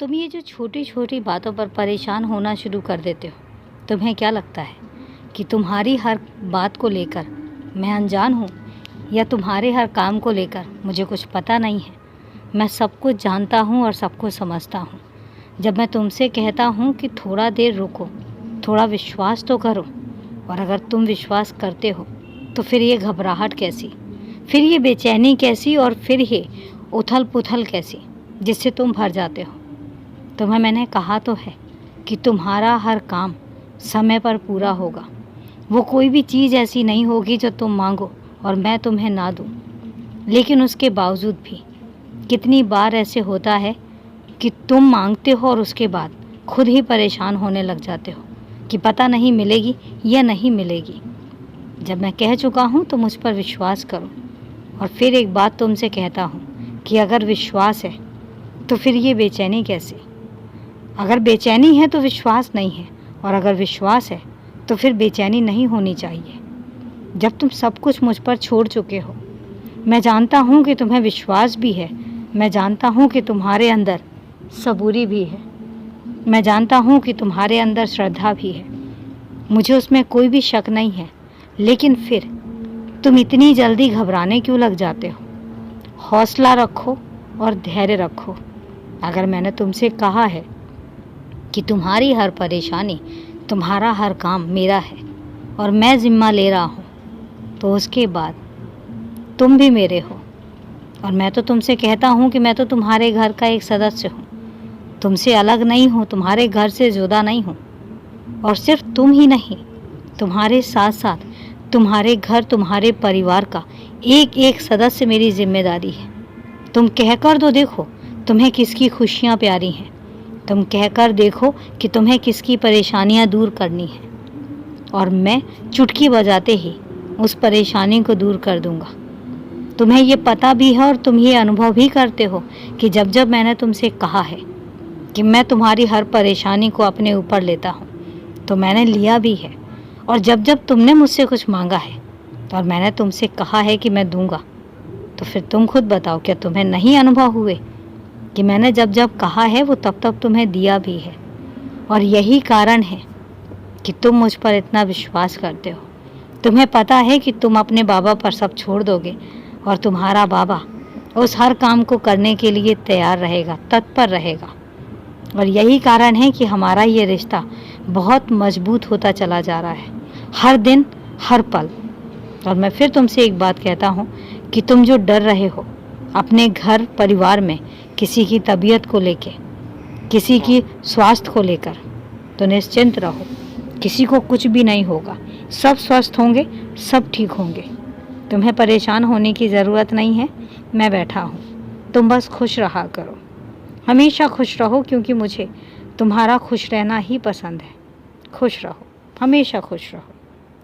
तुम ये जो छोटी छोटी बातों पर परेशान होना शुरू कर देते हो, तुम्हें क्या लगता है कि तुम्हारी हर बात को लेकर मैं अनजान हूँ, या तुम्हारे हर काम को लेकर मुझे कुछ पता नहीं है? मैं सब कुछ जानता हूँ और सब कुछ समझता हूँ। जब मैं तुमसे कहता हूँ कि थोड़ा देर रुको, थोड़ा विश्वास तो करो, और अगर तुम विश्वास करते हो तो फिर ये घबराहट कैसी, फिर ये बेचैनी कैसी, और फिर ये उथल पुथल कैसी जिससे तुम भर जाते हो? तुम्हें मैंने कहा तो है कि तुम्हारा हर काम समय पर पूरा होगा। वो कोई भी चीज़ ऐसी नहीं होगी जो तुम मांगो और मैं तुम्हें ना दूँ। लेकिन उसके बावजूद भी कितनी बार ऐसे होता है कि तुम मांगते हो और उसके बाद खुद ही परेशान होने लग जाते हो कि पता नहीं मिलेगी या नहीं मिलेगी। जब मैं कह चुका हूँ तो मुझ पर विश्वास करो। और फिर एक बात तुमसे कहता हूँ कि अगर विश्वास है तो फिर ये बेचैनी कैसे? अगर बेचैनी है तो विश्वास नहीं है, और अगर विश्वास है तो फिर बेचैनी नहीं होनी चाहिए। जब तुम सब कुछ मुझ पर छोड़ चुके हो, मैं जानता हूँ कि तुम्हें विश्वास भी है, मैं जानता हूँ कि तुम्हारे अंदर सबूरी भी है, मैं जानता हूँ कि तुम्हारे अंदर श्रद्धा भी है, मुझे उसमें कोई भी शक नहीं है। लेकिन फिर तुम इतनी जल्दी घबराने क्यों लग जाते हो? हौसला रखो और धैर्य रखो। अगर मैंने तुमसे कहा है कि तुम्हारी हर परेशानी, तुम्हारा हर काम मेरा है और मैं ज़िम्मा ले रहा हूँ, तो उसके बाद तुम भी मेरे हो। और मैं तो तुमसे कहता हूँ कि मैं तो तुम्हारे घर का एक सदस्य हूँ, तुमसे अलग नहीं हूँ, तुम्हारे घर से जुदा नहीं हूँ। और सिर्फ तुम ही नहीं, तुम्हारे साथ साथ तुम्हारे घर, तुम्हारे परिवार का एक एक सदस्य मेरी जिम्मेदारी है। तुम कहकर तो देखो तुम्हें किसकी खुशियाँ प्यारी हैं। तुम कहकर देखो कि तुम्हें किसकी परेशानियाँ दूर करनी है, और मैं चुटकी बजाते ही उस परेशानी को दूर कर दूंगा। तुम्हें ये पता भी है और तुम ये अनुभव भी करते हो कि जब जब मैंने तुमसे कहा है कि मैं तुम्हारी हर परेशानी को अपने ऊपर लेता हूँ, तो मैंने लिया भी है। और जब जब तुमने मुझसे कुछ मांगा है और मैंने तुमसे कहा है कि मैं दूंगा, तो फिर तुम खुद बताओ, क्या तुम्हें नहीं अनुभव हुए कि मैंने जब जब कहा है वो तब तब तुम्हें दिया भी है? और यही कारण है कि तुम मुझ पर इतना विश्वास करते हो। तुम्हें पता है कि तुम अपने बाबा पर सब छोड़ दोगे और तुम्हारा बाबा उस हर काम को करने के लिए तैयार रहेगा, तत्पर रहेगा। और यही कारण है कि हमारा ये रिश्ता बहुत मजबूत होता चला जा रहा है, हर दिन, हर पल। और मैं फिर तुमसे एक बात कहता हूँ कि तुम जो डर रहे हो अपने घर परिवार में किसी की तबीयत को लेके, किसी की स्वास्थ्य को लेकर, तो निश्चिंत रहो, किसी को कुछ भी नहीं होगा। सब स्वस्थ होंगे, सब ठीक होंगे। तुम्हें परेशान होने की ज़रूरत नहीं है। मैं बैठा हूँ, तुम बस खुश रहा करो, हमेशा खुश रहो, क्योंकि मुझे तुम्हारा खुश रहना ही पसंद है। खुश रहो, हमेशा खुश रहो।